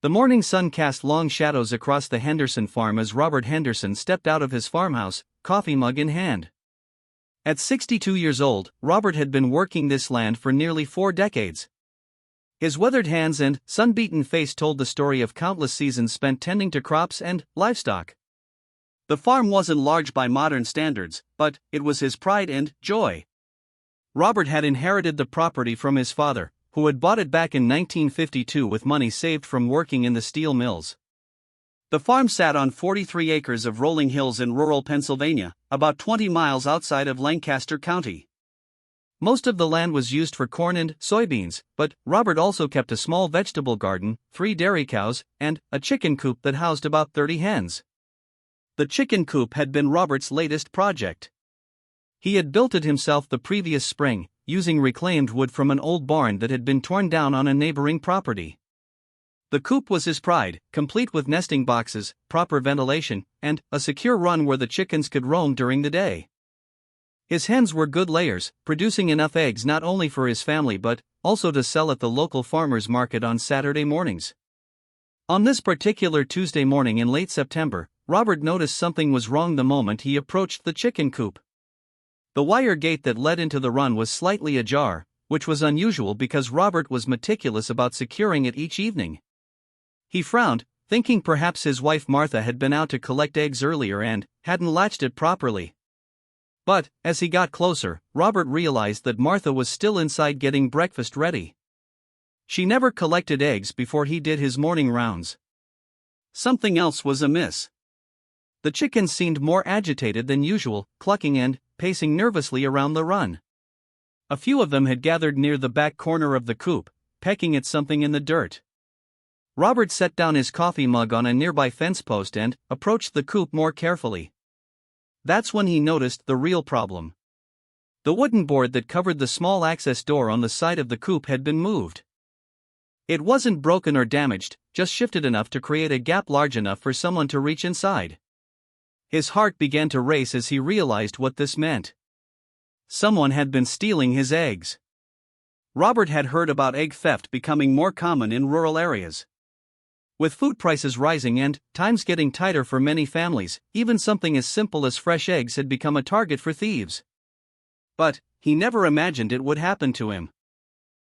The morning sun cast long shadows across the Henderson farm as Robert Henderson stepped out of his farmhouse, coffee mug in hand. At 62 years old, Robert had been working this land for nearly 4 decades. His weathered hands and sun-beaten face told the story of countless seasons spent tending to crops and livestock. The farm wasn't large by modern standards, but it was his pride and joy. Robert had inherited the property from his father, who had bought it back in 1952 with money saved from working in the steel mills. The farm sat on 43 acres of rolling hills in rural Pennsylvania, about 20 miles outside of Lancaster County. Most of the land was used for corn and soybeans, but Robert also kept a small vegetable garden, 3 dairy cows, and a chicken coop that housed about 30 hens. The chicken coop had been Robert's latest project. He had built it himself the previous spring, using reclaimed wood from an old barn that had been torn down on a neighboring property. The coop was his pride, complete with nesting boxes, proper ventilation, and a secure run where the chickens could roam during the day. His hens were good layers, producing enough eggs not only for his family but also to sell at the local farmers market on Saturday mornings. On this particular Tuesday morning in late September, Robert noticed something was wrong the moment he approached the chicken coop. The wire gate that led into the run was slightly ajar, which was unusual because Robert was meticulous about securing it each evening. He frowned, thinking perhaps his wife Martha had been out to collect eggs earlier and hadn't latched it properly. But, as he got closer, Robert realized that Martha was still inside getting breakfast ready. She never collected eggs before he did his morning rounds. Something else was amiss. The chickens seemed more agitated than usual, clucking and pacing nervously around the run. A few of them had gathered near the back corner of the coop, pecking at something in the dirt. Robert set down his coffee mug on a nearby fence post and approached the coop more carefully. That's when he noticed the real problem. The wooden board that covered the small access door on the side of the coop had been moved. It wasn't broken or damaged, just shifted enough to create a gap large enough for someone to reach inside. His heart began to race as he realized what this meant. Someone had been stealing his eggs. Robert had heard about egg theft becoming more common in rural areas. With food prices rising and times getting tighter for many families, even something as simple as fresh eggs had become a target for thieves. But he never imagined it would happen to him.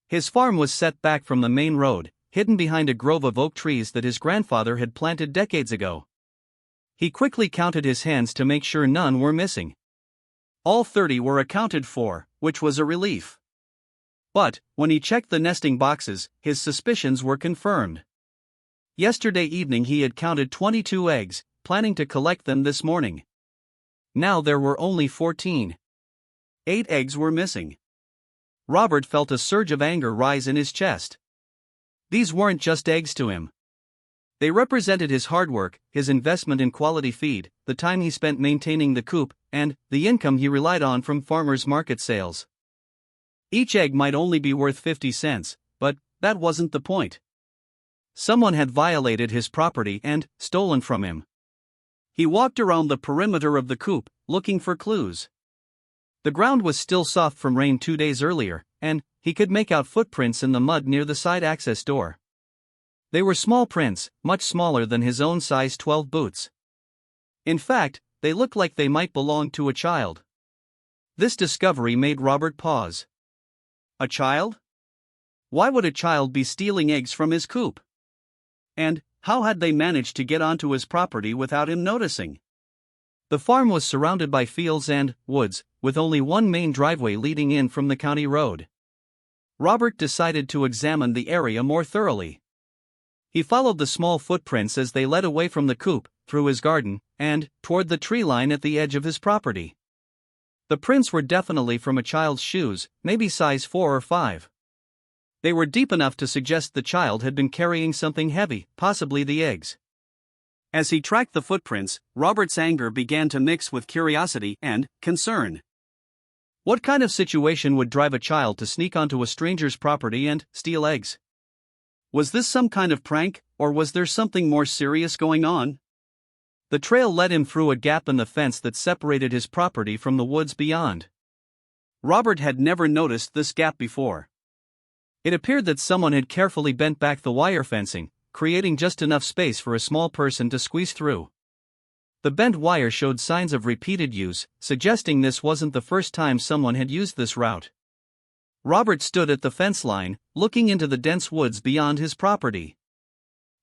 His farm was set back from the main road, hidden behind a grove of oak trees that his grandfather had planted decades ago. He quickly counted his hens to make sure none were missing. All 30 were accounted for, which was a relief. But, when he checked the nesting boxes, his suspicions were confirmed. Yesterday evening he had counted 22 eggs, planning to collect them this morning. Now there were only 14. 8 eggs were missing. Robert felt a surge of anger rise in his chest. These weren't just eggs to him. They represented his hard work, his investment in quality feed, the time he spent maintaining the coop, and the income he relied on from farmers' market sales. Each egg might only be worth 50 cents, but that wasn't the point. Someone had violated his property and stolen from him. He walked around the perimeter of the coop, looking for clues. The ground was still soft from rain 2 days earlier, and he could make out footprints in the mud near the side access door. They were small prints, much smaller than his own size 12 boots. In fact, they looked like they might belong to a child. This discovery made Robert pause. A child? Why would a child be stealing eggs from his coop? And how had they managed to get onto his property without him noticing? The farm was surrounded by fields and woods, with only one main driveway leading in from the county road. Robert decided to examine the area more thoroughly. He followed the small footprints as they led away from the coop, through his garden, and toward the tree line at the edge of his property. The prints were definitely from a child's shoes, maybe size 4 or 5. They were deep enough to suggest the child had been carrying something heavy, possibly the eggs. As he tracked the footprints, Robert's anger began to mix with curiosity and concern. What kind of situation would drive a child to sneak onto a stranger's property and steal eggs? Was this some kind of prank, or was there something more serious going on? The trail led him through a gap in the fence that separated his property from the woods beyond. Robert had never noticed this gap before. It appeared that someone had carefully bent back the wire fencing, creating just enough space for a small person to squeeze through. The bent wire showed signs of repeated use, suggesting this wasn't the first time someone had used this route. Robert stood at the fence line, looking into the dense woods beyond his property.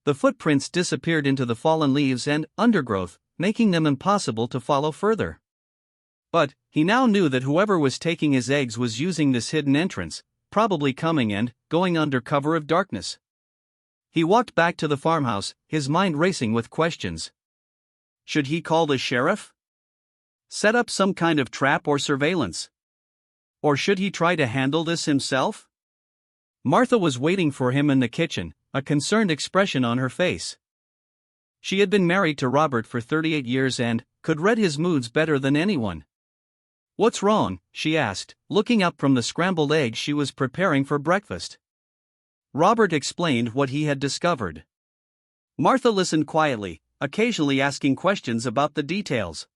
The footprints disappeared into the fallen leaves and undergrowth, making them impossible to follow further. But he now knew that whoever was taking his eggs was using this hidden entrance, probably coming and going under cover of darkness. He walked back to the farmhouse, his mind racing with questions. Should he call the sheriff? Set up some kind of trap or surveillance? Or should he try to handle this himself? Martha was waiting for him in the kitchen, a concerned expression on her face. She had been married to Robert for 38 years and could read his moods better than anyone. What's wrong? She asked, looking up from the scrambled eggs she was preparing for breakfast. Robert explained what he had discovered. Martha listened quietly, occasionally asking questions about the details.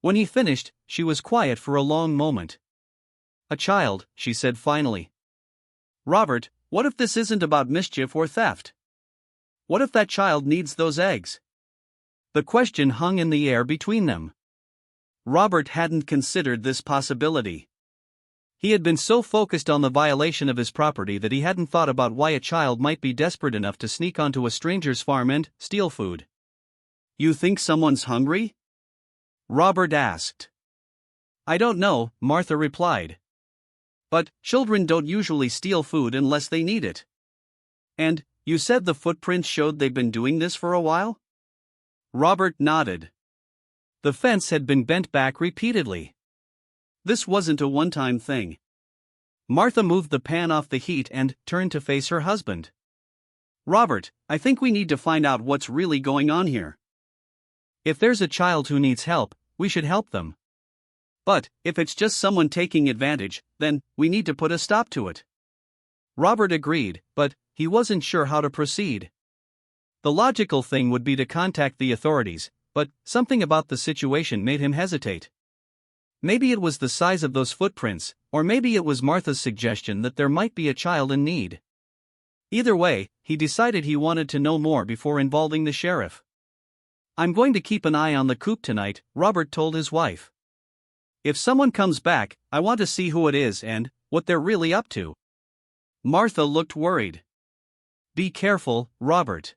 When he finished, she was quiet for a long moment. A child, she said finally. Robert, what if this isn't about mischief or theft? What if that child needs those eggs? The question hung in the air between them. Robert hadn't considered this possibility. He had been so focused on the violation of his property that he hadn't thought about why a child might be desperate enough to sneak onto a stranger's farm and steal food. You think someone's hungry? Robert asked. I don't know, Martha replied. But children don't usually steal food unless they need it. And you said the footprints showed they've been doing this for a while? Robert nodded. The fence had been bent back repeatedly. This wasn't a one-time thing. Martha moved the pan off the heat and turned to face her husband. Robert, I think we need to find out what's really going on here. If there's a child who needs help, we should help them. But if it's just someone taking advantage, then we need to put a stop to it. Robert agreed, but he wasn't sure how to proceed. The logical thing would be to contact the authorities, but something about the situation made him hesitate. Maybe it was the size of those footprints, or maybe it was Martha's suggestion that there might be a child in need. Either way, he decided he wanted to know more before involving the sheriff. I'm going to keep an eye on the coop tonight, Robert told his wife. If someone comes back, I want to see who it is and what they're really up to. Martha looked worried. Be careful, Robert.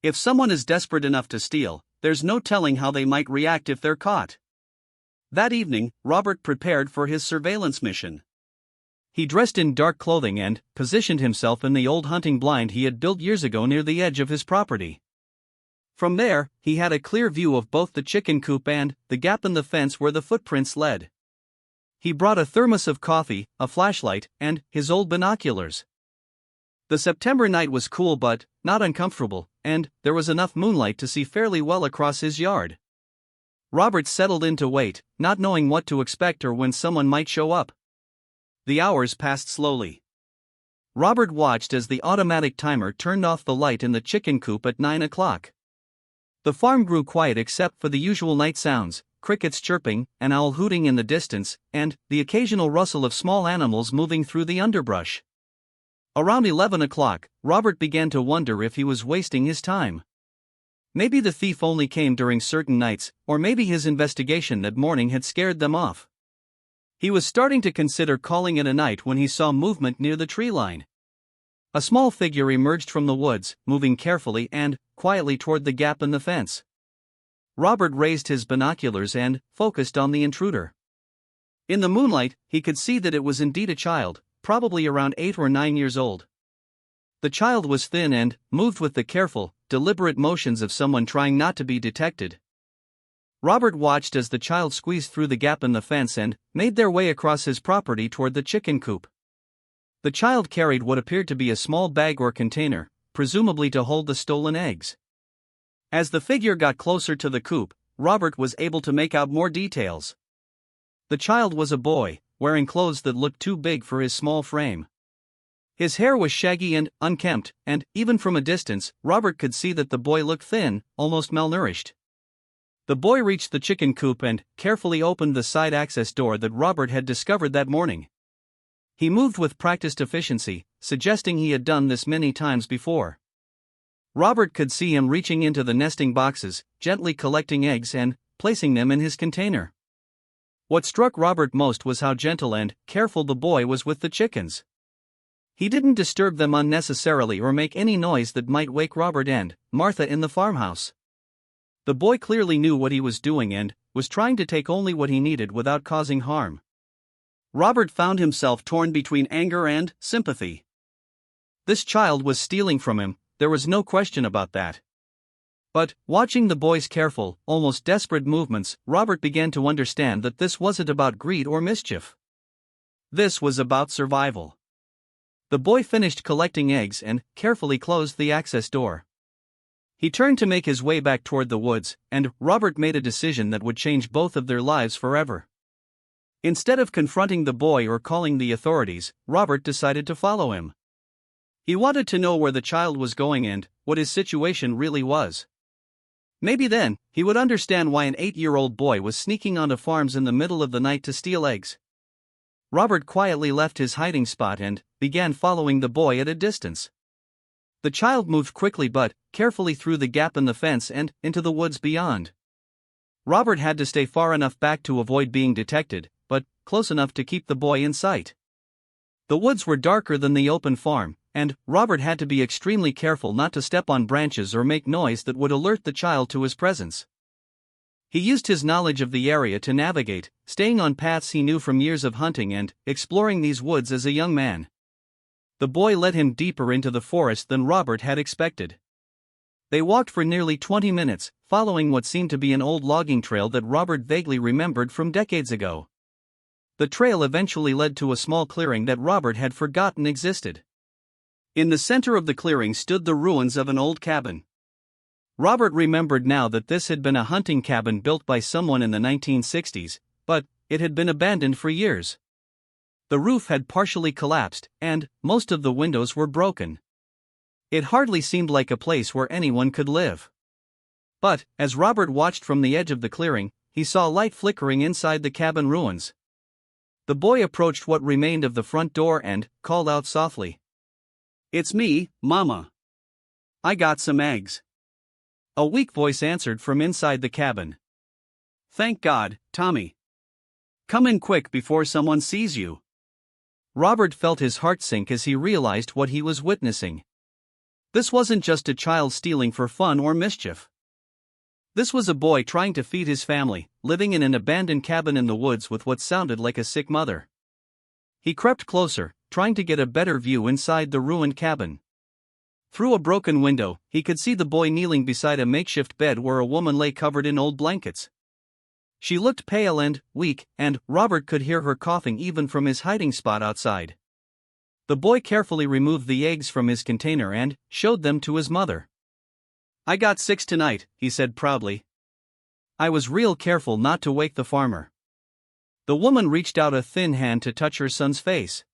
If someone is desperate enough to steal, there's no telling how they might react if they're caught. That evening, Robert prepared for his surveillance mission. He dressed in dark clothing and positioned himself in the old hunting blind he had built years ago near the edge of his property. From there, he had a clear view of both the chicken coop and the gap in the fence where the footprints led. He brought a thermos of coffee, a flashlight, and his old binoculars. The September night was cool but not uncomfortable, and there was enough moonlight to see fairly well across his yard. Robert settled in to wait, not knowing what to expect or when someone might show up. The hours passed slowly. Robert watched as the automatic timer turned off the light in the chicken coop at 9 o'clock. The farm grew quiet except for the usual night sounds, crickets chirping, an owl hooting in the distance, and the occasional rustle of small animals moving through the underbrush. Around 11 o'clock, Robert began to wonder if he was wasting his time. Maybe the thief only came during certain nights, or maybe his investigation that morning had scared them off. He was starting to consider calling it a night when he saw movement near the tree line. A small figure emerged from the woods, moving carefully and quietly toward the gap in the fence. Robert raised his binoculars and focused on the intruder. In the moonlight, he could see that it was indeed a child, probably around 8 or 9 years old. The child was thin and moved with the careful, deliberate motions of someone trying not to be detected. Robert watched as the child squeezed through the gap in the fence and made their way across his property toward the chicken coop. The child carried what appeared to be a small bag or container, presumably to hold the stolen eggs. As the figure got closer to the coop, Robert was able to make out more details. The child was a boy, wearing clothes that looked too big for his small frame. His hair was shaggy and unkempt, and even from a distance, Robert could see that the boy looked thin, almost malnourished. The boy reached the chicken coop and carefully opened the side access door that Robert had discovered that morning. He moved with practiced efficiency, suggesting he had done this many times before. Robert could see him reaching into the nesting boxes, gently collecting eggs and placing them in his container. What struck Robert most was how gentle and careful the boy was with the chickens. He didn't disturb them unnecessarily or make any noise that might wake Robert and Martha in the farmhouse. The boy clearly knew what he was doing and was trying to take only what he needed without causing harm. Robert found himself torn between anger and sympathy. This child was stealing from him, there was no question about that. But, watching the boy's careful, almost desperate movements, Robert began to understand that this wasn't about greed or mischief. This was about survival. The boy finished collecting eggs and carefully closed the access door. He turned to make his way back toward the woods, and Robert made a decision that would change both of their lives forever. Instead of confronting the boy or calling the authorities, Robert decided to follow him. He wanted to know where the child was going and what his situation really was. Maybe then, he would understand why an 8-year-old boy was sneaking onto farms in the middle of the night to steal eggs. Robert quietly left his hiding spot and began following the boy at a distance. The child moved quickly but carefully through the gap in the fence and into the woods beyond. Robert had to stay far enough back to avoid being detected, but close enough to keep the boy in sight. The woods were darker than the open farm, and Robert had to be extremely careful not to step on branches or make noise that would alert the child to his presence. He used his knowledge of the area to navigate, staying on paths he knew from years of hunting and exploring these woods as a young man. The boy led him deeper into the forest than Robert had expected. They walked for nearly 20 minutes, following what seemed to be an old logging trail that Robert vaguely remembered from decades ago. The trail eventually led to a small clearing that Robert had forgotten existed. In the center of the clearing stood the ruins of an old cabin. Robert remembered now that this had been a hunting cabin built by someone in the 1960s, but it had been abandoned for years. The roof had partially collapsed, and most of the windows were broken. It hardly seemed like a place where anyone could live. But, as Robert watched from the edge of the clearing, he saw light flickering inside the cabin ruins. The boy approached what remained of the front door and called out softly, "It's me, Mama. I got some eggs." A weak voice answered from inside the cabin. "Thank God, Tommy. Come in quick before someone sees you." Robert felt his heart sink as he realized what he was witnessing. This wasn't just a child stealing for fun or mischief. This was a boy trying to feed his family, living in an abandoned cabin in the woods with what sounded like a sick mother. He crept closer, trying to get a better view inside the ruined cabin. Through a broken window, he could see the boy kneeling beside a makeshift bed where a woman lay covered in old blankets. She looked pale and weak, and Robert could hear her coughing even from his hiding spot outside. The boy carefully removed the eggs from his container and showed them to his mother. "I got 6 tonight," he said proudly. "I was real careful not to wake the farmer." The woman reached out a thin hand to touch her son's face.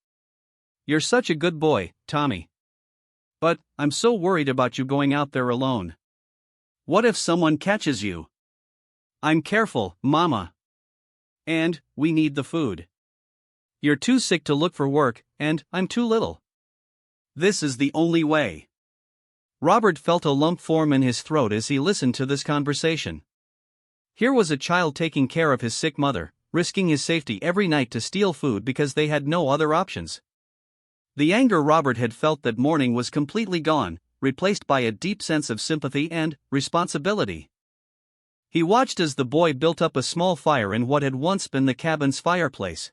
"You're such a good boy, Tommy. But I'm so worried about you going out there alone. What if someone catches you?" "I'm careful, Mama. And we need the food. You're too sick to look for work, and I'm too little. This is the only way." Robert felt a lump form in his throat as he listened to this conversation. Here was a child taking care of his sick mother, risking his safety every night to steal food because they had no other options. The anger Robert had felt that morning was completely gone, replaced by a deep sense of sympathy and responsibility. He watched as the boy built up a small fire in what had once been the cabin's fireplace.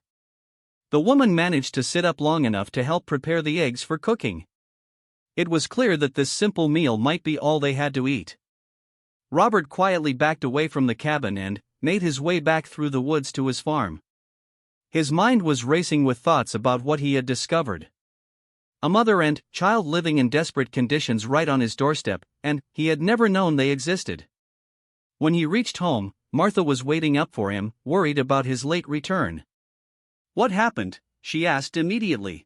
The woman managed to sit up long enough to help prepare the eggs for cooking. It was clear that this simple meal might be all they had to eat. Robert quietly backed away from the cabin and made his way back through the woods to his farm. His mind was racing with thoughts about what he had discovered. A mother and child living in desperate conditions right on his doorstep, and he had never known they existed. When he reached home, Martha was waiting up for him, worried about his late return. "What happened?" she asked immediately.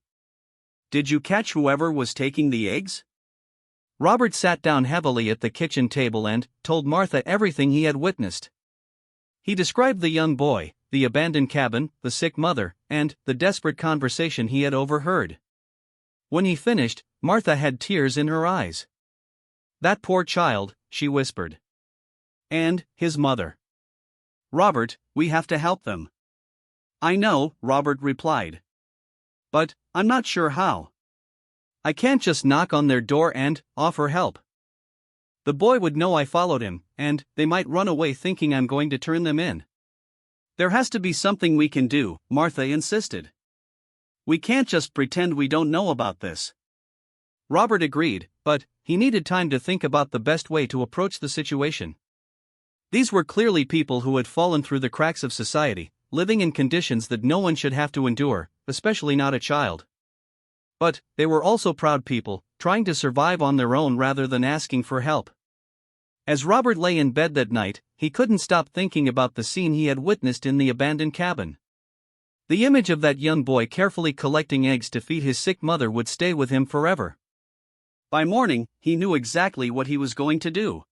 "Did you catch whoever was taking the eggs?" Robert sat down heavily at the kitchen table and told Martha everything he had witnessed. He described the young boy, the abandoned cabin, the sick mother, and the desperate conversation he had overheard. When he finished, Martha had tears in her eyes. "That poor child," she whispered. "And his mother. Robert, we have to help them." "I know," Robert replied. "But I'm not sure how. I can't just knock on their door and offer help. The boy would know I followed him, and they might run away thinking I'm going to turn them in." "There has to be something we can do," Martha insisted. "We can't just pretend we don't know about this." Robert agreed, but he needed time to think about the best way to approach the situation. These were clearly people who had fallen through the cracks of society, living in conditions that no one should have to endure, especially not a child. But they were also proud people, trying to survive on their own rather than asking for help. As Robert lay in bed that night, he couldn't stop thinking about the scene he had witnessed in the abandoned cabin. The image of that young boy carefully collecting eggs to feed his sick mother would stay with him forever. By morning, he knew exactly what he was going to do.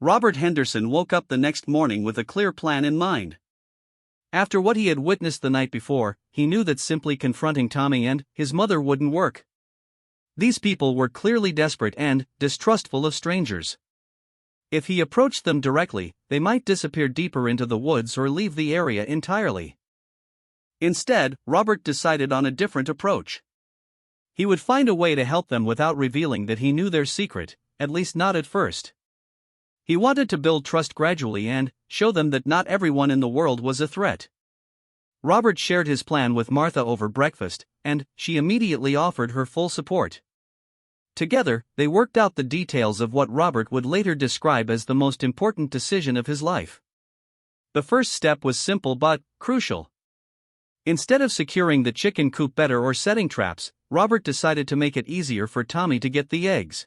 Robert Henderson woke up the next morning with a clear plan in mind. After what he had witnessed the night before, he knew that simply confronting Tommy and his mother wouldn't work. These people were clearly desperate and distrustful of strangers. If he approached them directly, they might disappear deeper into the woods or leave the area entirely. Instead, Robert decided on a different approach. He would find a way to help them without revealing that he knew their secret, at least not at first. He wanted to build trust gradually and show them that not everyone in the world was a threat. Robert shared his plan with Martha over breakfast, and she immediately offered her full support. Together, they worked out the details of what Robert would later describe as the most important decision of his life. The first step was simple but crucial. Instead of securing the chicken coop better or setting traps, Robert decided to make it easier for Tommy to get the eggs.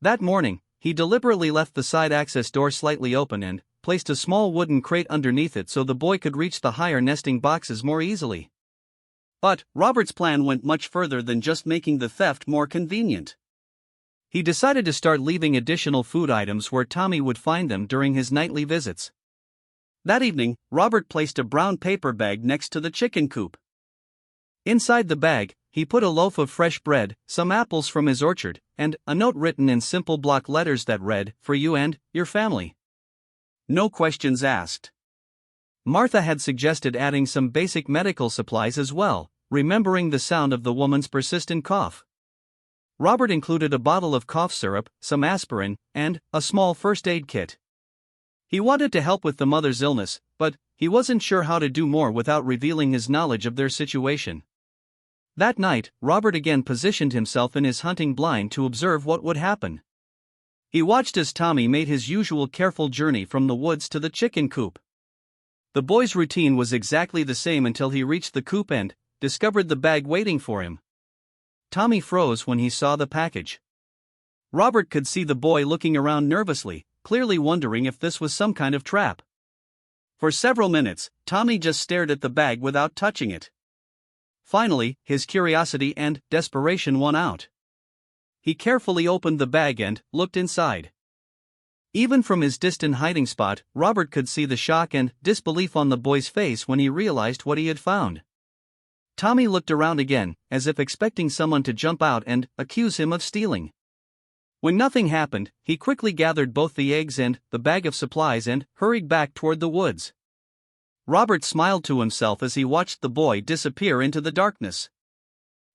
That morning, he deliberately left the side access door slightly open and placed a small wooden crate underneath it so the boy could reach the higher nesting boxes more easily. But Robert's plan went much further than just making the theft more convenient. He decided to start leaving additional food items where Tommy would find them during his nightly visits. That evening, Robert placed a brown paper bag next to the chicken coop. Inside the bag, he put a loaf of fresh bread, some apples from his orchard, and a note written in simple block letters that read, "For you and your family." No questions asked. Martha had suggested adding some basic medical supplies as well, remembering the sound of the woman's persistent cough. Robert included a bottle of cough syrup, some aspirin, and a small first aid kit. He wanted to help with the mother's illness, but he wasn't sure how to do more without revealing his knowledge of their situation. That night, Robert again positioned himself in his hunting blind to observe what would happen. He watched as Tommy made his usual careful journey from the woods to the chicken coop. The boy's routine was exactly the same until he reached the coop and discovered the bag waiting for him. Tommy froze when he saw the package. Robert could see the boy looking around nervously, clearly wondering if this was some kind of trap. For several minutes, Tommy just stared at the bag without touching it. Finally, his curiosity and desperation won out. He carefully opened the bag and looked inside. Even from his distant hiding spot, Robert could see the shock and disbelief on the boy's face when he realized what he had found. Tommy looked around again, as if expecting someone to jump out and accuse him of stealing. When nothing happened, he quickly gathered both the eggs and the bag of supplies and hurried back toward the woods. Robert smiled to himself as he watched the boy disappear into the darkness.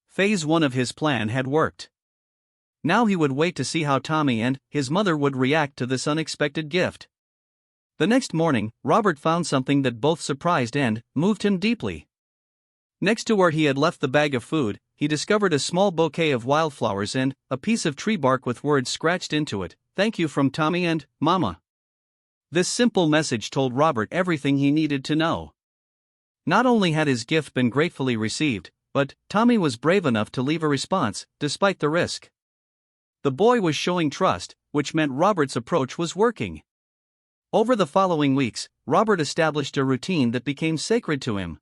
Phase 1 of his plan had worked. Now he would wait to see how Tommy and his mother would react to this unexpected gift. The next morning, Robert found something that both surprised and moved him deeply. Next to where he had left the bag of food, he discovered a small bouquet of wildflowers and a piece of tree bark with words scratched into it, "Thank you from Tommy and Mama." This simple message told Robert everything he needed to know. Not only had his gift been gratefully received, but Tommy was brave enough to leave a response, despite the risk. The boy was showing trust, which meant Robert's approach was working. Over the following weeks, Robert established a routine that became sacred to him.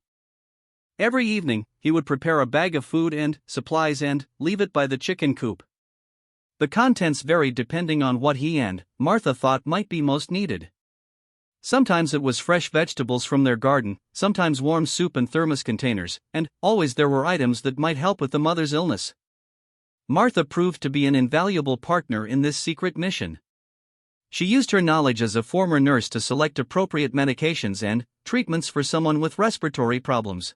Every evening, he would prepare a bag of food and supplies and leave it by the chicken coop. The contents varied depending on what he and Martha thought might be most needed. Sometimes it was fresh vegetables from their garden, sometimes warm soup in thermos containers, and always there were items that might help with the mother's illness. Martha proved to be an invaluable partner in this secret mission. She used her knowledge as a former nurse to select appropriate medications and treatments for someone with respiratory problems.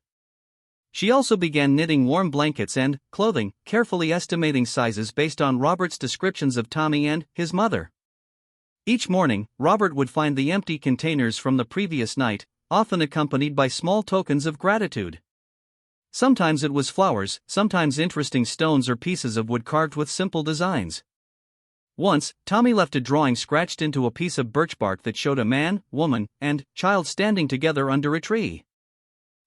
She also began knitting warm blankets and clothing, carefully estimating sizes based on Robert's descriptions of Tommy and his mother. Each morning, Robert would find the empty containers from the previous night, often accompanied by small tokens of gratitude. Sometimes it was flowers, sometimes interesting stones or pieces of wood carved with simple designs. Once, Tommy left a drawing scratched into a piece of birch bark that showed a man, woman, and child standing together under a tree.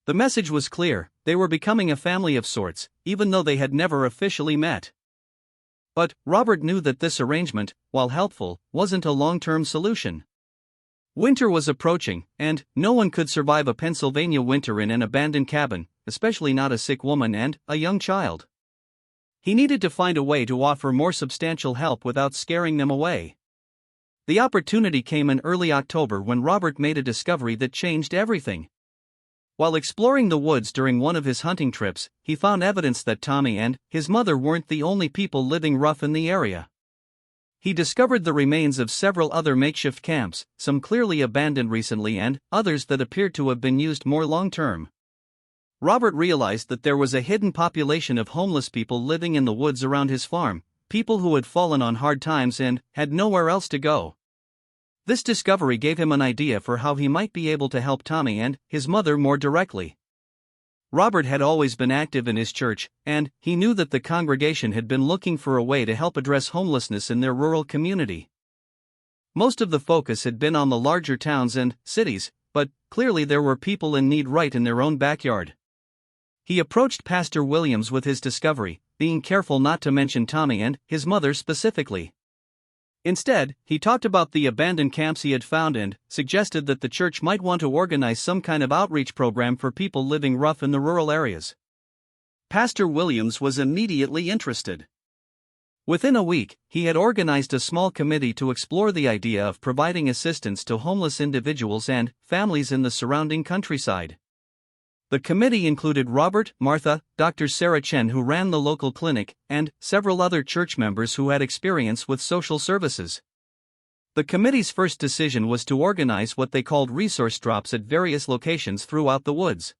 The message was clear: they were becoming a family of sorts, even though they had never officially met. But Robert knew that this arrangement, while helpful, wasn't a long-term solution. Winter was approaching, and no one could survive a Pennsylvania winter in an abandoned cabin, especially not a sick woman and a young child. He needed to find a way to offer more substantial help without scaring them away. The opportunity came in early October when Robert made a discovery that changed everything. While exploring the woods during one of his hunting trips, he found evidence that Tommy and his mother weren't the only people living rough in the area. He discovered the remains of several other makeshift camps, some clearly abandoned recently and others that appeared to have been used more long-term. Robert realized that there was a hidden population of homeless people living in the woods around his farm, people who had fallen on hard times and had nowhere else to go. This discovery gave him an idea for how he might be able to help Tommy and his mother more directly. Robert had always been active in his church, and he knew that the congregation had been looking for a way to help address homelessness in their rural community. Most of the focus had been on the larger towns and cities, but clearly there were people in need right in their own backyard. He approached Pastor Williams with his discovery, being careful not to mention Tommy and his mother specifically. Instead, he talked about the abandoned camps he had found and suggested that the church might want to organize some kind of outreach program for people living rough in the rural areas. Pastor Williams was immediately interested. Within a week, he had organized a small committee to explore the idea of providing assistance to homeless individuals and families in the surrounding countryside. The committee included Robert, Martha, Dr. Sarah Chen, who ran the local clinic, and several other church members who had experience with social services. The committee's first decision was to organize what they called resource drops at various locations throughout the woods.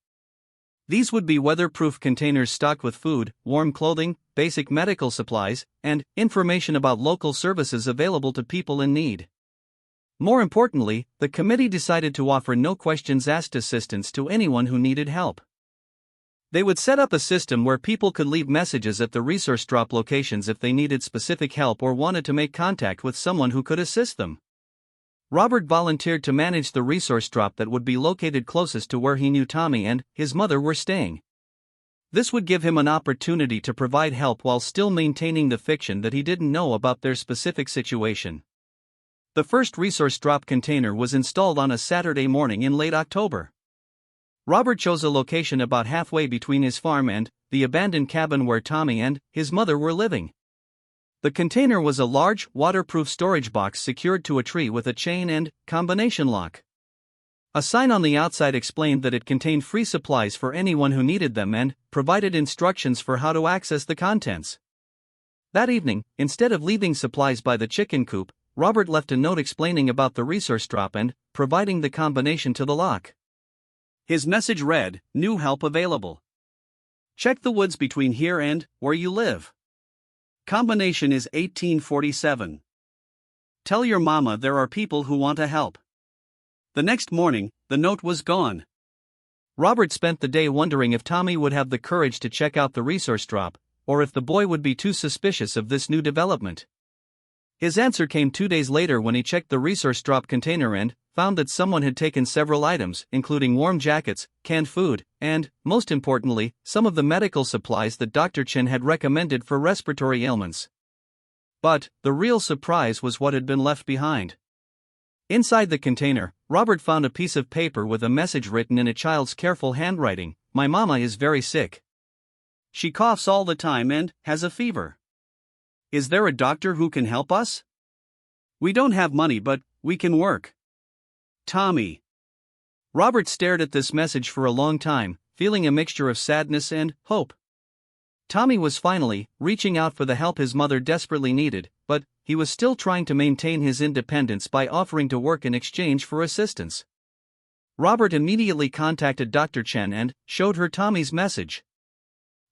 These would be weatherproof containers stocked with food, warm clothing, basic medical supplies, and information about local services available to people in need. More importantly, the committee decided to offer no-questions-asked assistance to anyone who needed help. They would set up a system where people could leave messages at the resource drop locations if they needed specific help or wanted to make contact with someone who could assist them. Robert volunteered to manage the resource drop that would be located closest to where he knew Tommy and his mother were staying. This would give him an opportunity to provide help while still maintaining the fiction that he didn't know about their specific situation. The first resource drop container was installed on a Saturday morning in late October. Robert chose a location about halfway between his farm and the abandoned cabin where Tommy and his mother were living. The container was a large, waterproof storage box secured to a tree with a chain and combination lock. A sign on the outside explained that it contained free supplies for anyone who needed them and provided instructions for how to access the contents. That evening, instead of leaving supplies by the chicken coop, Robert left a note explaining about the resource drop and providing the combination to the lock. His message read, "New help available. Check the woods between here and where you live. Combination is 1847. Tell your mama there are people who want to help." The next morning, the note was gone. Robert spent the day wondering if Tommy would have the courage to check out the resource drop, or if the boy would be too suspicious of this new development. His answer came 2 days later when he checked the resource drop container and found that someone had taken several items, including warm jackets, canned food, and, most importantly, some of the medical supplies that Dr. Chen had recommended for respiratory ailments. But the real surprise was what had been left behind. Inside the container, Robert found a piece of paper with a message written in a child's careful handwriting. "My mama is very sick. She coughs all the time and has a fever. Is there a doctor who can help us? We don't have money, but we can work. Tommy." Robert stared at this message for a long time, feeling a mixture of sadness and hope. Tommy was finally reaching out for the help his mother desperately needed, but he was still trying to maintain his independence by offering to work in exchange for assistance. Robert immediately contacted Dr. Chen and showed her Tommy's message.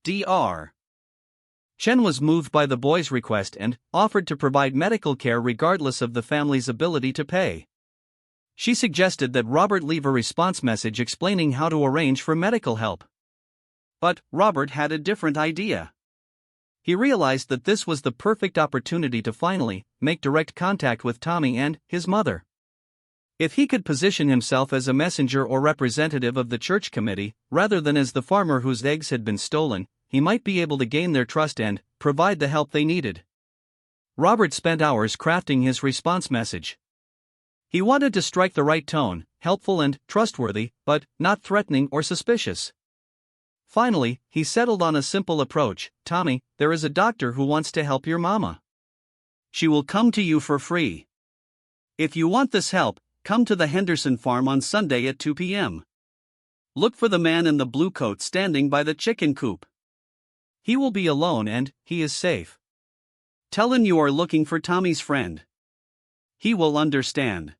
Dr. Chen was moved by the boy's request and offered to provide medical care regardless of the family's ability to pay. She suggested that Robert leave a response message explaining how to arrange for medical help. But Robert had a different idea. He realized that this was the perfect opportunity to finally make direct contact with Tommy and his mother. If he could position himself as a messenger or representative of the church committee, rather than as the farmer whose eggs had been stolen, he might be able to gain their trust and provide the help they needed. Robert spent hours crafting his response message. He wanted to strike the right tone, helpful and trustworthy, but not threatening or suspicious. Finally, he settled on a simple approach. Tommy, there is a doctor who wants to help your mama. She will come to you for free. If you want this help, come to the Henderson farm on Sunday at 2 p.m. Look for the man in the blue coat standing by the chicken coop. He will be alone and he is safe. Tell him you are looking for Tommy's friend. He will understand.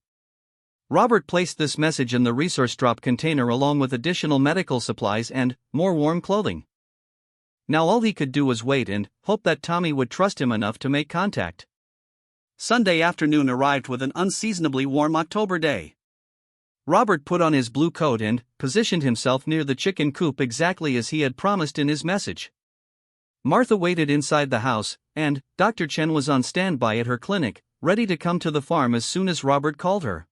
Robert placed this message in the resource drop container along with additional medical supplies and more warm clothing. Now all he could do was wait and hope that Tommy would trust him enough to make contact. Sunday afternoon arrived with an unseasonably warm October day. Robert put on his blue coat and positioned himself near the chicken coop exactly as he had promised in his message. Martha waited inside the house, and Dr. Chen was on standby at her clinic, ready to come to the farm as soon as Robert called her.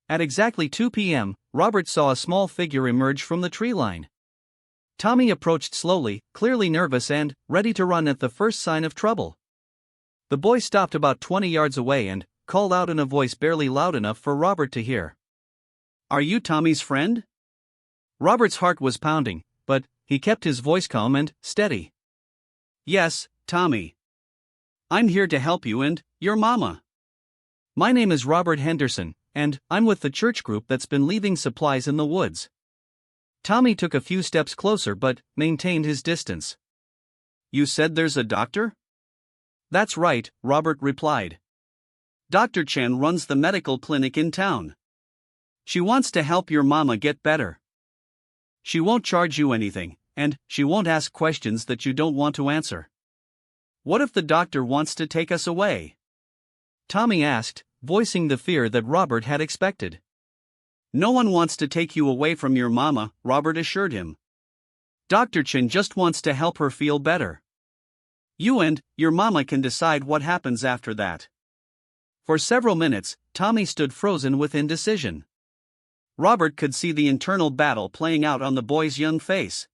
At exactly 2 p.m., Robert saw a small figure emerge from the tree line. Tommy approached slowly, clearly nervous and ready to run at the first sign of trouble. The boy stopped about 20 yards away and called out in a voice barely loud enough for Robert to hear. "Are you Tommy's friend?" Robert's heart was pounding, but he kept his voice calm and steady. "Yes, Tommy. I'm here to help you and your mama. My name is Robert Henderson, and I'm with the church group that's been leaving supplies in the woods." Tommy took a few steps closer but maintained his distance. "You said there's a doctor?" "That's right," Robert replied. "Dr. Chen runs the medical clinic in town. She wants to help your mama get better. She won't charge you anything, and she won't ask questions that you don't want to answer." "What if the doctor wants to take us away?" Tommy asked, voicing the fear that Robert had expected. "No one wants to take you away from your mama," Robert assured him. "Dr. Chen just wants to help her feel better. You and your mama can decide what happens after that." For several minutes, Tommy stood frozen with indecision. Robert could see the internal battle playing out on the boy's young face.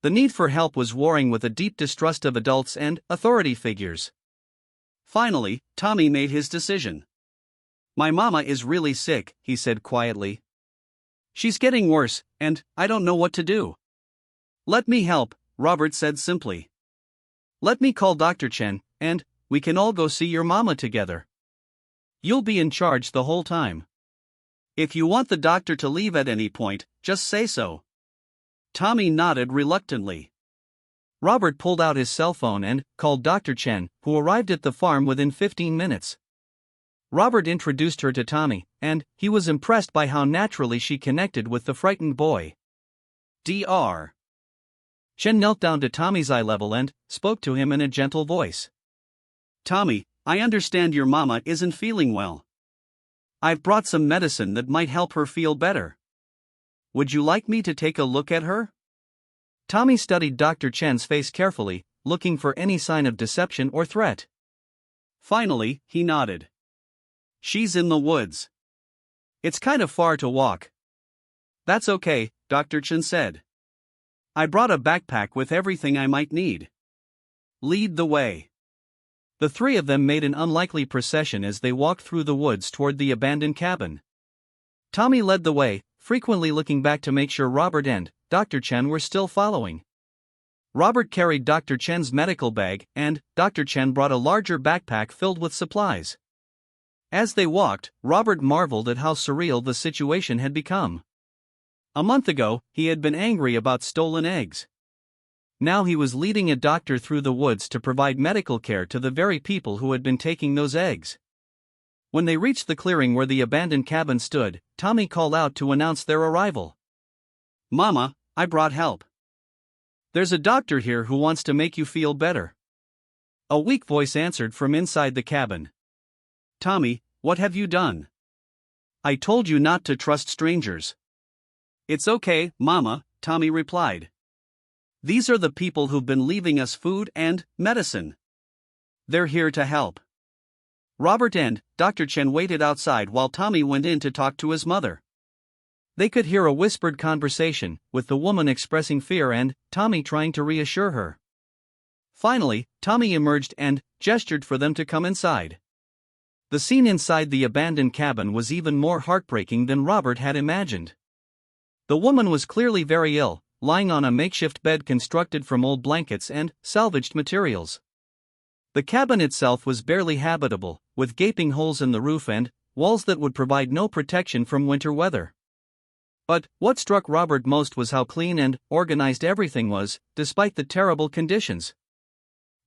The need for help was warring with a deep distrust of adults and authority figures. Finally, Tommy made his decision. "My mama is really sick," he said quietly. "She's getting worse, and I don't know what to do." "Let me help," Robert said simply. "Let me call Dr. Chen, and we can all go see your mama together. You'll be in charge the whole time. If you want the doctor to leave at any point, just say so." Tommy nodded reluctantly. Robert pulled out his cell phone and called Dr. Chen, who arrived at the farm within 15 minutes. Robert introduced her to Tommy, and he was impressed by how naturally she connected with the frightened boy. Dr. Chen knelt down to Tommy's eye level and spoke to him in a gentle voice. "Tommy, I understand your mama isn't feeling well. I've brought some medicine that might help her feel better. Would you like me to take a look at her?" Tommy studied Dr. Chen's face carefully, looking for any sign of deception or threat. Finally, he nodded. "She's in the woods. It's kind of far to walk." "That's okay," Dr. Chen said. "I brought a backpack with everything I might need. Lead the way." The three of them made an unlikely procession as they walked through the woods toward the abandoned cabin. Tommy led the way, frequently looking back to make sure Robert and Dr. Chen were still following. Robert carried Dr. Chen's medical bag, and Dr. Chen brought a larger backpack filled with supplies. As they walked, Robert marveled at how surreal the situation had become. A month ago, he had been angry about stolen eggs. Now he was leading a doctor through the woods to provide medical care to the very people who had been taking those eggs. When they reached the clearing where the abandoned cabin stood, Tommy called out to announce their arrival. "Mama, I brought help. There's a doctor here who wants to make you feel better." A weak voice answered from inside the cabin. "Tommy, what have you done? I told you not to trust strangers." "It's okay, Mama," Tommy replied. "These are the people who've been leaving us food and medicine. They're here to help." Robert and Dr. Chen waited outside while Tommy went in to talk to his mother. They could hear a whispered conversation, with the woman expressing fear and Tommy trying to reassure her. Finally, Tommy emerged and gestured for them to come inside. The scene inside the abandoned cabin was even more heartbreaking than Robert had imagined. The woman was clearly very ill, lying on a makeshift bed constructed from old blankets and salvaged materials. The cabin itself was barely habitable, with gaping holes in the roof and walls that would provide no protection from winter weather. But what struck Robert most was how clean and organized everything was, despite the terrible conditions.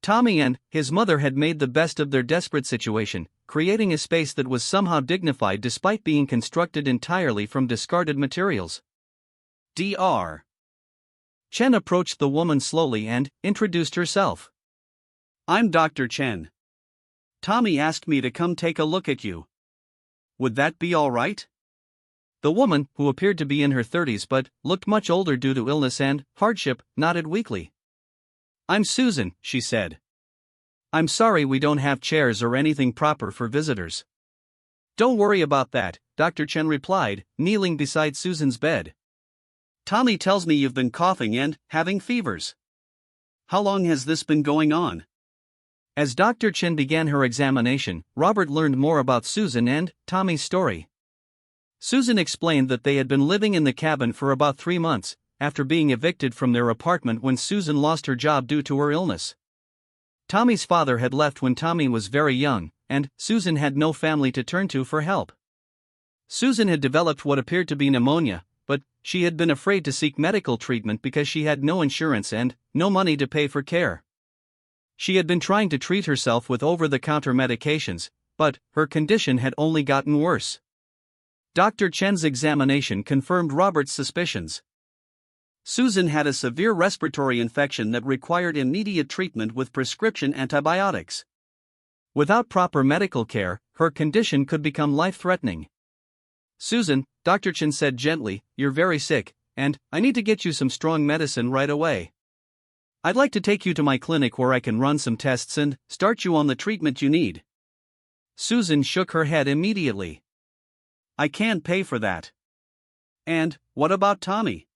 Tommy and his mother had made the best of their desperate situation, creating a space that was somehow dignified despite being constructed entirely from discarded materials. Dr. Chen approached the woman slowly and introduced herself. "I'm Dr. Chen. Tommy asked me to come take a look at you. Would that be all right?" The woman, who appeared to be in her 30s but looked much older due to illness and hardship, nodded weakly. "I'm Susan," she said. "I'm sorry we don't have chairs or anything proper for visitors." "Don't worry about that," Dr. Chen replied, kneeling beside Susan's bed. "Tommy tells me you've been coughing and having fevers. How long has this been going on?" As Dr. Chen began her examination, Robert learned more about Susan and Tommy's story. Susan explained that they had been living in the cabin for about 3 months, after being evicted from their apartment when Susan lost her job due to her illness. Tommy's father had left when Tommy was very young, and Susan had no family to turn to for help. Susan had developed what appeared to be pneumonia, but she had been afraid to seek medical treatment because she had no insurance and no money to pay for care. She had been trying to treat herself with over-the-counter medications, but her condition had only gotten worse. Dr. Chen's examination confirmed Robert's suspicions. Susan had a severe respiratory infection that required immediate treatment with prescription antibiotics. Without proper medical care, her condition could become life-threatening. "Susan," Dr. Chen said gently, "you're very sick, and I need to get you some strong medicine right away. I'd like to take you to my clinic where I can run some tests and start you on the treatment you need." Susan shook her head immediately. "I can't pay for that. And what about Tommy?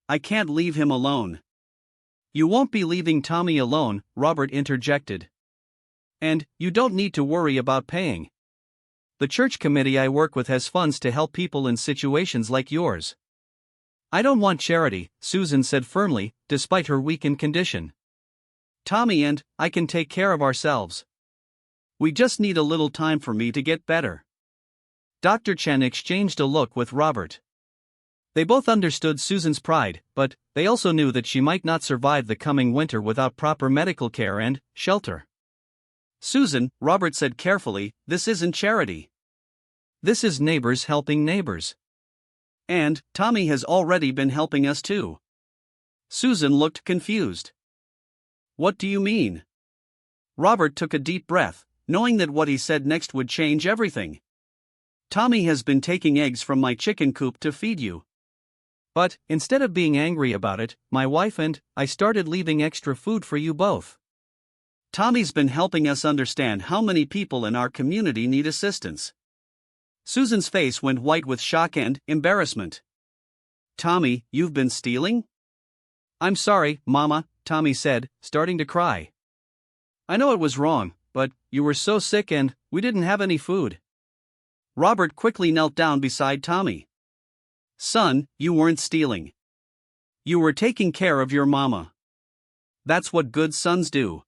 I can't leave him alone." "You won't be leaving Tommy alone," Robert interjected. "And you don't need to worry about paying. The church committee I work with has funds to help people in situations like yours." "I don't want charity," Susan said firmly, despite her weakened condition. "Tommy and I can take care of ourselves. We just need a little time for me to get better." Dr. Chen exchanged a look with Robert. They both understood Susan's pride, but they also knew that she might not survive the coming winter without proper medical care and shelter. "Susan," Robert said carefully, "this isn't charity. This is neighbors helping neighbors. And Tommy has already been helping us too." Susan looked confused. "What do you mean?" Robert took a deep breath, knowing that what he said next would change everything. "Tommy has been taking eggs from my chicken coop to feed you. But, instead of being angry about it, my wife and I started leaving extra food for you both. Tommy's been helping us understand how many people in our community need assistance." Susan's face went white with shock and embarrassment. "Tommy, you've been stealing?" "I'm sorry, Mama," Tommy said, starting to cry. "I know it was wrong, but you were so sick and we didn't have any food." Robert quickly knelt down beside Tommy. "Son, you weren't stealing. You were taking care of your mama. That's what good sons do.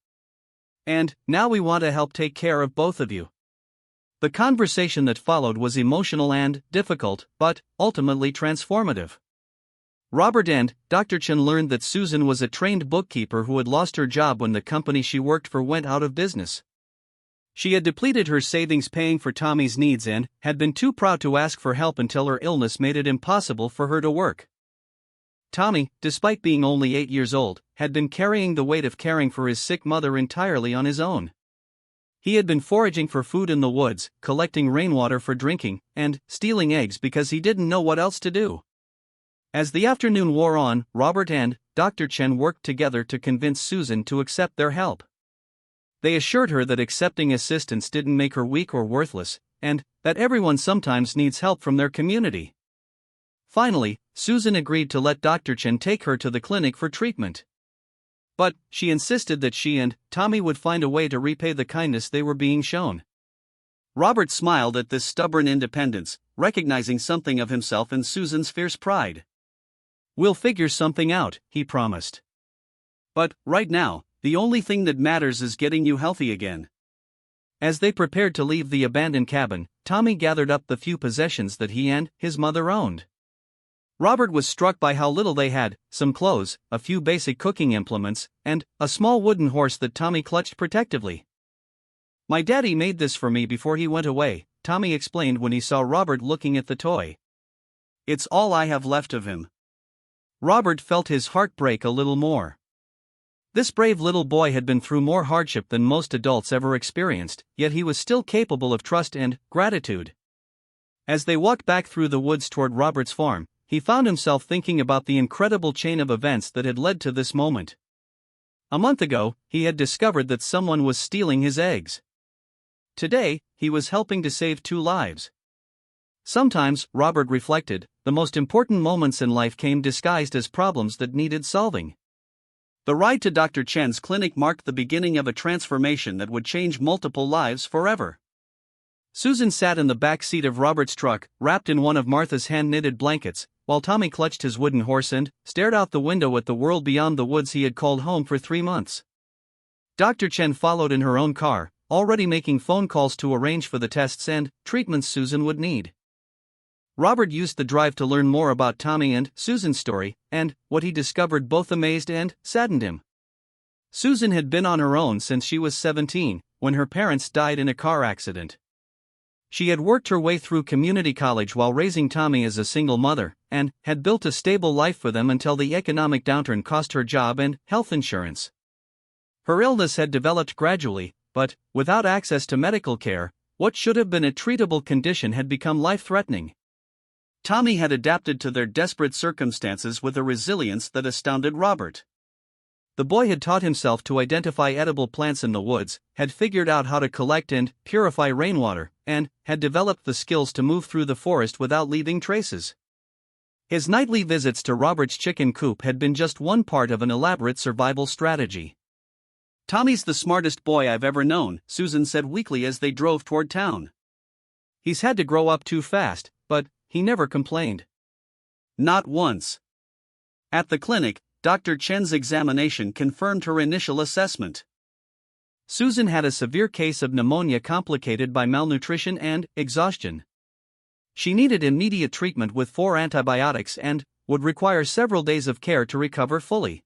And now we want to help take care of both of you." The conversation that followed was emotional and difficult, but ultimately transformative. Robert and Dr. Chen learned that Susan was a trained bookkeeper who had lost her job when the company she worked for went out of business. She had depleted her savings paying for Tommy's needs and had been too proud to ask for help until her illness made it impossible for her to work. Tommy, despite being only 8 years old, had been carrying the weight of caring for his sick mother entirely on his own. He had been foraging for food in the woods, collecting rainwater for drinking, and stealing eggs because he didn't know what else to do. As the afternoon wore on, Robert and Dr. Chen worked together to convince Susan to accept their help. They assured her that accepting assistance didn't make her weak or worthless, and that everyone sometimes needs help from their community. Finally, Susan agreed to let Dr. Chen take her to the clinic for treatment. But she insisted that she and Tommy would find a way to repay the kindness they were being shown. Robert smiled at this stubborn independence, recognizing something of himself in Susan's fierce pride. "We'll figure something out," he promised. "But, right now, the only thing that matters is getting you healthy again." As they prepared to leave the abandoned cabin, Tommy gathered up the few possessions that he and his mother owned. Robert was struck by how little they had: some clothes, a few basic cooking implements, and a small wooden horse that Tommy clutched protectively. "My daddy made this for me before he went away," Tommy explained when he saw Robert looking at the toy. "It's all I have left of him." Robert felt his heart break a little more. This brave little boy had been through more hardship than most adults ever experienced, yet he was still capable of trust and gratitude. As they walked back through the woods toward Robert's farm, he found himself thinking about the incredible chain of events that had led to this moment. A month ago, he had discovered that someone was stealing his eggs. Today, he was helping to save 2 lives. Sometimes, Robert reflected, the most important moments in life came disguised as problems that needed solving. The ride to Dr. Chen's clinic marked the beginning of a transformation that would change multiple lives forever. Susan sat in the back seat of Robert's truck, wrapped in one of Martha's hand-knitted blankets, while Tommy clutched his wooden horse and stared out the window at the world beyond the woods he had called home for 3 months. Dr. Chen followed in her own car, already making phone calls to arrange for the tests and treatments Susan would need. Robert used the drive to learn more about Tommy and Susan's story, and what he discovered both amazed and saddened him. Susan had been on her own since she was 17, when her parents died in a car accident. She had worked her way through community college while raising Tommy as a single mother, and had built a stable life for them until the economic downturn cost her job and health insurance. Her illness had developed gradually, but, without access to medical care, what should have been a treatable condition had become life-threatening. Tommy had adapted to their desperate circumstances with a resilience that astounded Robert. The boy had taught himself to identify edible plants in the woods, had figured out how to collect and purify rainwater, and had developed the skills to move through the forest without leaving traces. His nightly visits to Robert's chicken coop had been just one part of an elaborate survival strategy. "Tommy's the smartest boy I've ever known," Susan said weakly as they drove toward town. "He's had to grow up too fast, but he never complained." Not once. At the clinic, Dr. Chen's examination confirmed her initial assessment. Susan had a severe case of pneumonia complicated by malnutrition and exhaustion. She needed immediate treatment with 4 antibiotics and would require several days of care to recover fully.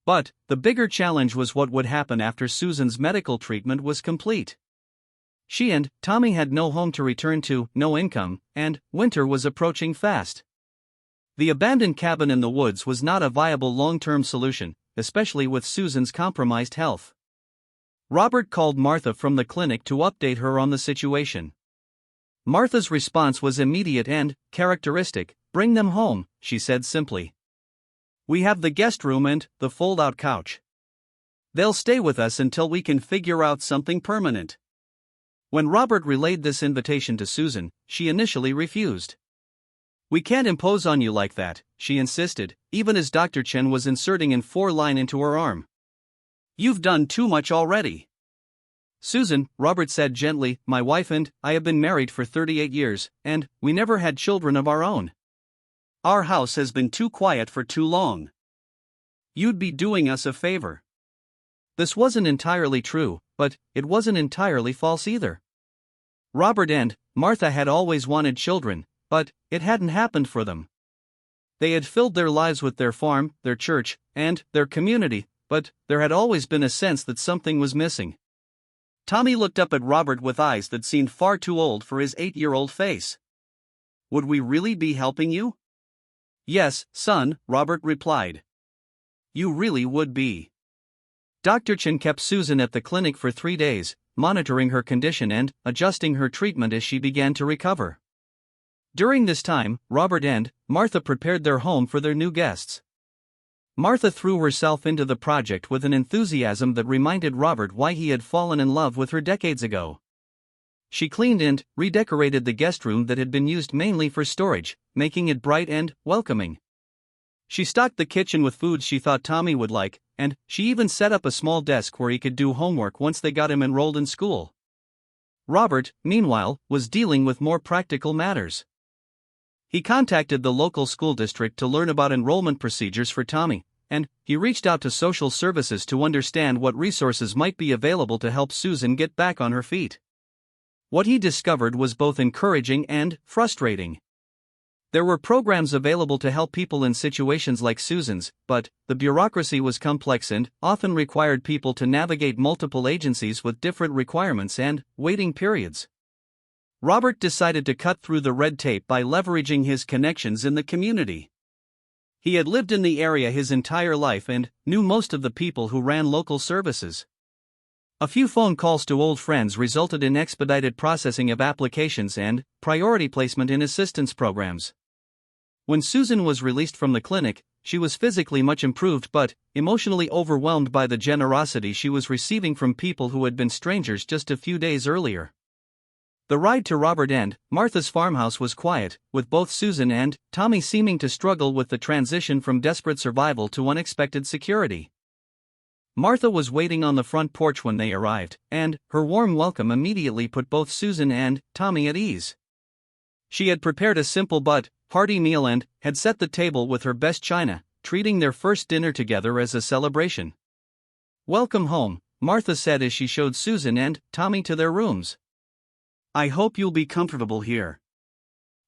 But the bigger challenge was what would happen after Susan's medical treatment was complete. She and Tommy had no home to return to, no income, and winter was approaching fast. The abandoned cabin in the woods was not a viable long-term solution, especially with Susan's compromised health. Robert called Martha from the clinic to update her on the situation. Martha's response was immediate and characteristic. "Bring them home," she said simply. "We have the guest room and the fold-out couch. They'll stay with us until we can figure out something permanent." When Robert relayed this invitation to Susan, she initially refused. "We can't impose on you like that," she insisted, even as Dr. Chen was inserting an 4-line into her arm. "You've done too much already." "Susan," Robert said gently, "my wife and I have been married for 38 years, and we never had children of our own. Our house has been too quiet for too long. You'd be doing us a favor." This wasn't entirely true, but it wasn't entirely false either. Robert and Martha had always wanted children, but it hadn't happened for them. They had filled their lives with their farm, their church, and their community, but there had always been a sense that something was missing. Tommy looked up at Robert with eyes that seemed far too old for his 8-year-old face. "Would we really be helping you?" "Yes, son," Robert replied. "You really would be." Dr. Chen kept Susan at the clinic for 3 days, monitoring her condition and adjusting her treatment as she began to recover. During this time, Robert and Martha prepared their home for their new guests. Martha threw herself into the project with an enthusiasm that reminded Robert why he had fallen in love with her decades ago. She cleaned and redecorated the guest room that had been used mainly for storage, making it bright and welcoming. She stocked the kitchen with foods she thought Tommy would like, and she even set up a small desk where he could do homework once they got him enrolled in school. Robert, meanwhile, was dealing with more practical matters. He contacted the local school district to learn about enrollment procedures for Tommy, and he reached out to social services to understand what resources might be available to help Susan get back on her feet. What he discovered was both encouraging and frustrating. There were programs available to help people in situations like Susan's, but the bureaucracy was complex and often required people to navigate multiple agencies with different requirements and waiting periods. Robert decided to cut through the red tape by leveraging his connections in the community. He had lived in the area his entire life and knew most of the people who ran local services. A few phone calls to old friends resulted in expedited processing of applications and priority placement in assistance programs. When Susan was released from the clinic, she was physically much improved but emotionally overwhelmed by the generosity she was receiving from people who had been strangers just a few days earlier. The ride to Robert and Martha's farmhouse was quiet, with both Susan and Tommy seeming to struggle with the transition from desperate survival to unexpected security. Martha was waiting on the front porch when they arrived, and her warm welcome immediately put both Susan and Tommy at ease. She had prepared a simple but hearty meal and had set the table with her best china, treating their first dinner together as a celebration. "Welcome home," Martha said as she showed Susan and Tommy to their rooms. "I hope you'll be comfortable here."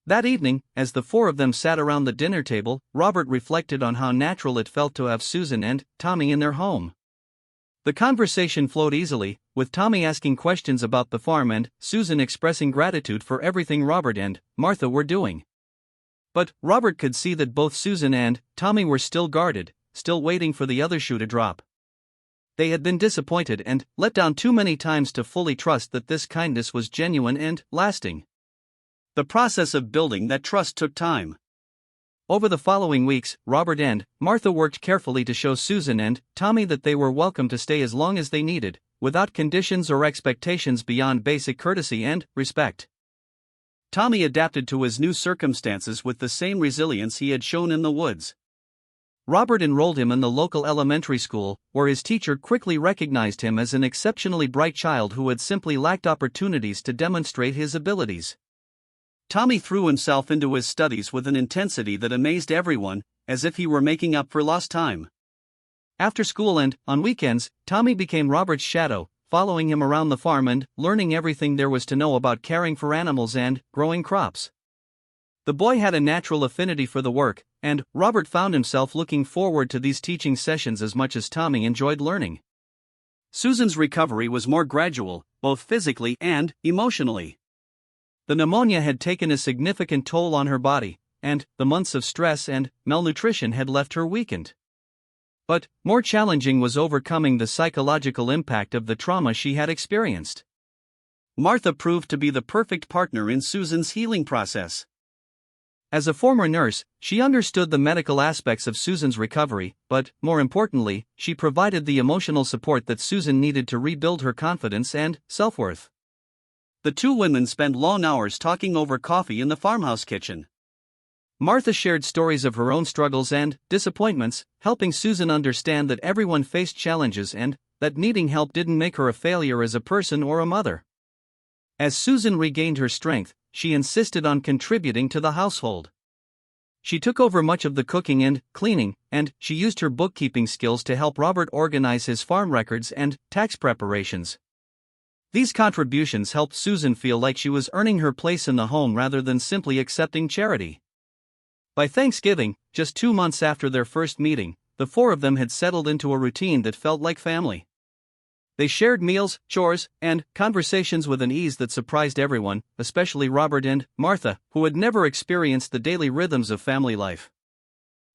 That evening, as the four of them sat around the dinner table, Robert reflected on how natural it felt to have Susan and Tommy in their home. The conversation flowed easily, with Tommy asking questions about the farm and Susan expressing gratitude for everything Robert and Martha were doing. But Robert could see that both Susan and Tommy were still guarded, still waiting for the other shoe to drop. They had been disappointed and let down too many times to fully trust that this kindness was genuine and lasting. The process of building that trust took time. Over the following weeks, Robert and Martha worked carefully to show Susan and Tommy that they were welcome to stay as long as they needed, without conditions or expectations beyond basic courtesy and respect. Tommy adapted to his new circumstances with the same resilience he had shown in the woods. Robert enrolled him in the local elementary school, where his teacher quickly recognized him as an exceptionally bright child who had simply lacked opportunities to demonstrate his abilities. Tommy threw himself into his studies with an intensity that amazed everyone, as if he were making up for lost time. After school and on weekends, Tommy became Robert's shadow, following him around the farm and learning everything there was to know about caring for animals and growing crops. The boy had a natural affinity for the work, and Robert found himself looking forward to these teaching sessions as much as Tommy enjoyed learning. Susan's recovery was more gradual, both physically and emotionally. The pneumonia had taken a significant toll on her body, and the months of stress and malnutrition had left her weakened. But more challenging was overcoming the psychological impact of the trauma she had experienced. Martha proved to be the perfect partner in Susan's healing process. As a former nurse, she understood the medical aspects of Susan's recovery, but, more importantly, she provided the emotional support that Susan needed to rebuild her confidence and self-worth. The two women spent long hours talking over coffee in the farmhouse kitchen. Martha shared stories of her own struggles and disappointments, helping Susan understand that everyone faced challenges and that needing help didn't make her a failure as a person or a mother. As Susan regained her strength, she insisted on contributing to the household. She took over much of the cooking and cleaning, and she used her bookkeeping skills to help Robert organize his farm records and tax preparations. These contributions helped Susan feel like she was earning her place in the home rather than simply accepting charity. By Thanksgiving, just 2 months after their first meeting, the four of them had settled into a routine that felt like family. They shared meals, chores, and conversations with an ease that surprised everyone, especially Robert and Martha, who had never experienced the daily rhythms of family life.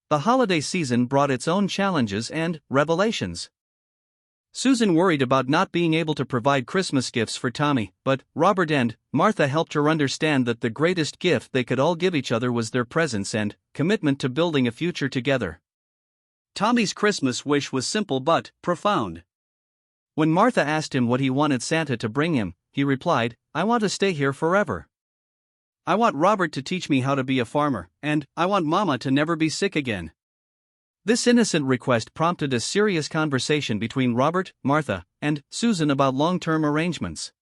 The holiday season brought its own challenges and revelations. Susan worried about not being able to provide Christmas gifts for Tommy, but Robert and Martha helped her understand that the greatest gift they could all give each other was their presence and commitment to building a future together. Tommy's Christmas wish was simple but profound. When Martha asked him what he wanted Santa to bring him, he replied, "I want to stay here forever. I want Robert to teach me how to be a farmer, and I want Mama to never be sick again." This innocent request prompted a serious conversation between Robert, Martha, and Susan about long-term arrangements.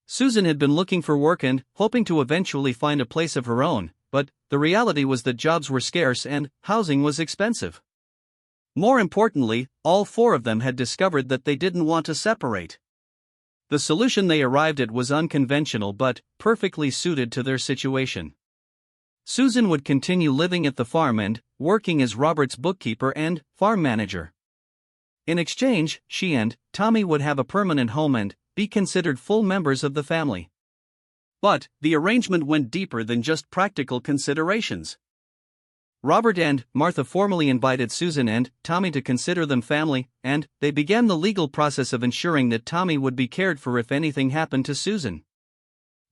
Susan had been looking for work and hoping to eventually find a place of her own, but the reality was that jobs were scarce and housing was expensive. More importantly, all four of them had discovered that they didn't want to separate. The solution they arrived at was unconventional but perfectly suited to their situation. Susan would continue living at the farm and working as Robert's bookkeeper and farm manager. In exchange, she and Tommy would have a permanent home and be considered full members of the family. But the arrangement went deeper than just practical considerations. Robert and Martha formally invited Susan and Tommy to consider them family, and they began the legal process of ensuring that Tommy would be cared for if anything happened to Susan.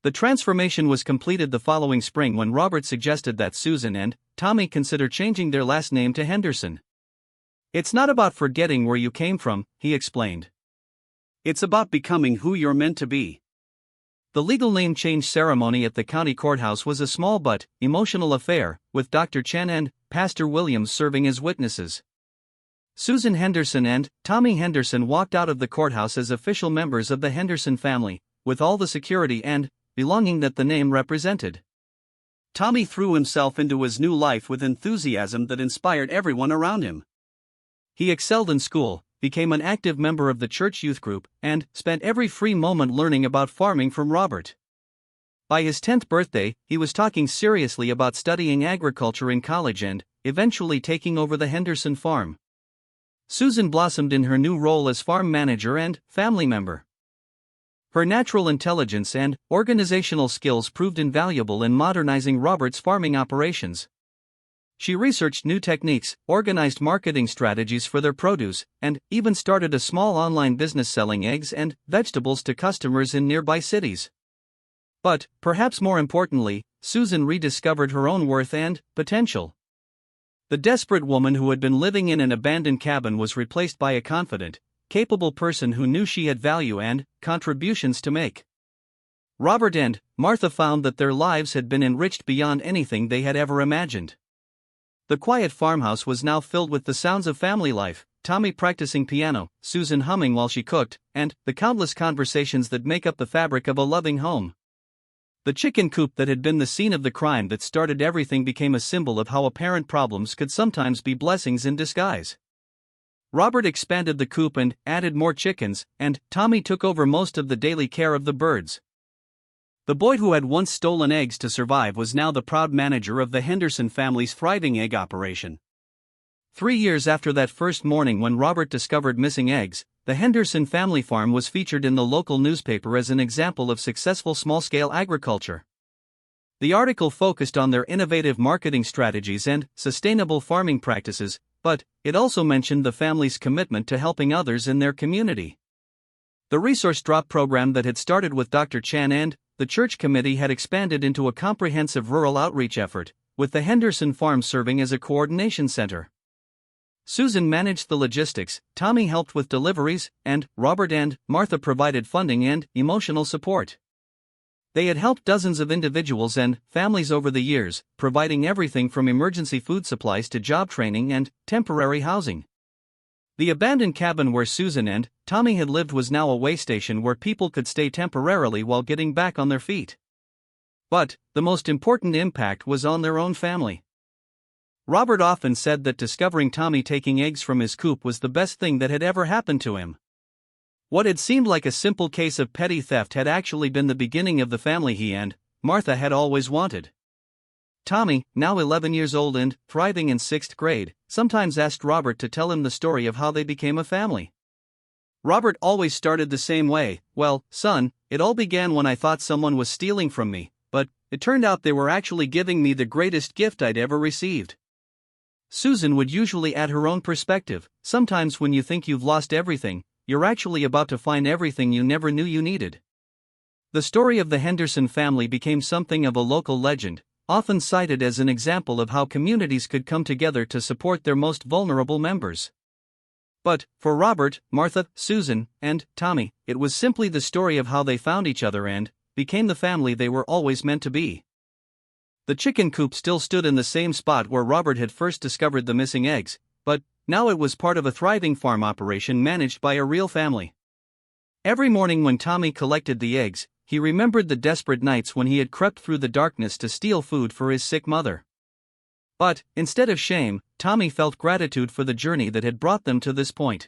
The transformation was completed the following spring when Robert suggested that Susan and Tommy consider changing their last name to Henderson. "It's not about forgetting where you came from," he explained. "It's about becoming who you're meant to be." The legal name change ceremony at the county courthouse was a small but emotional affair, with Dr. Chen and Pastor Williams serving as witnesses. Susan Henderson and Tommy Henderson walked out of the courthouse as official members of the Henderson family, with all the security and belonging that the name represented. Tommy threw himself into his new life with enthusiasm that inspired everyone around him. He excelled in school, became an active member of the church youth group, and spent every free moment learning about farming from Robert. By his 10th birthday, he was talking seriously about studying agriculture in college and eventually taking over the Henderson farm. Susan blossomed in her new role as farm manager and family member. Her natural intelligence and organizational skills proved invaluable in modernizing Robert's farming operations. She researched new techniques, organized marketing strategies for their produce, and even started a small online business selling eggs and vegetables to customers in nearby cities. But, perhaps more importantly, Susan rediscovered her own worth and potential. The desperate woman who had been living in an abandoned cabin was replaced by a confident, capable person who knew she had value and contributions to make. Robert and Martha found that their lives had been enriched beyond anything they had ever imagined. The quiet farmhouse was now filled with the sounds of family life, Tommy practicing piano, Susan humming while she cooked, and the countless conversations that make up the fabric of a loving home. The chicken coop that had been the scene of the crime that started everything became a symbol of how apparent problems could sometimes be blessings in disguise. Robert expanded the coop and added more chickens, and Tommy took over most of the daily care of the birds. The boy who had once stolen eggs to survive was now the proud manager of the Henderson family's thriving egg operation. 3 years after that first morning when Robert discovered missing eggs, the Henderson family farm was featured in the local newspaper as an example of successful small-scale agriculture. The article focused on their innovative marketing strategies and sustainable farming practices, but it also mentioned the family's commitment to helping others in their community. The resource drop program that had started with Dr. Chan and the church committee had expanded into a comprehensive rural outreach effort, with the Henderson farm serving as a coordination center. Susan managed the logistics, Tommy helped with deliveries, and Robert and Martha provided funding and emotional support. They had helped dozens of individuals and families over the years, providing everything from emergency food supplies to job training and temporary housing. The abandoned cabin where Susan and Tommy had lived was now a way station where people could stay temporarily while getting back on their feet. But the most important impact was on their own family. Robert often said that discovering Tommy taking eggs from his coop was the best thing that had ever happened to him. What had seemed like a simple case of petty theft had actually been the beginning of the family he and Martha had always wanted. Tommy, now 11 years old and thriving in 6th grade, sometimes asked Robert to tell him the story of how they became a family. Robert always started the same way. Well, son, it all began when I thought someone was stealing from me, but it turned out they were actually giving me the greatest gift I'd ever received. Susan would usually add her own perspective. Sometimes when you think you've lost everything, you're actually about to find everything you never knew you needed. The story of the Henderson family became something of a local legend, often cited as an example of how communities could come together to support their most vulnerable members. But, for Robert, Martha, Susan, and Tommy, it was simply the story of how they found each other and became the family they were always meant to be. The chicken coop still stood in the same spot where Robert had first discovered the missing eggs, but now it was part of a thriving farm operation managed by a real family. Every morning when Tommy collected the eggs, he remembered the desperate nights when he had crept through the darkness to steal food for his sick mother. But, instead of shame, Tommy felt gratitude for the journey that had brought them to this point.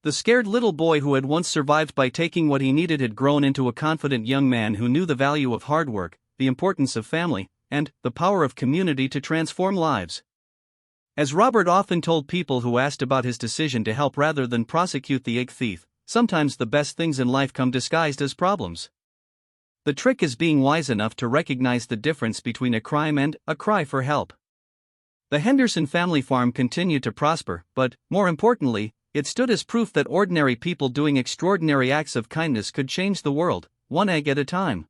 The scared little boy who had once survived by taking what he needed had grown into a confident young man who knew the value of hard work, the importance of family, and the power of community to transform lives. As Robert often told people who asked about his decision to help rather than prosecute the egg thief, sometimes the best things in life come disguised as problems. The trick is being wise enough to recognize the difference between a crime and a cry for help. The Henderson family farm continued to prosper, but, more importantly, it stood as proof that ordinary people doing extraordinary acts of kindness could change the world, one egg at a time.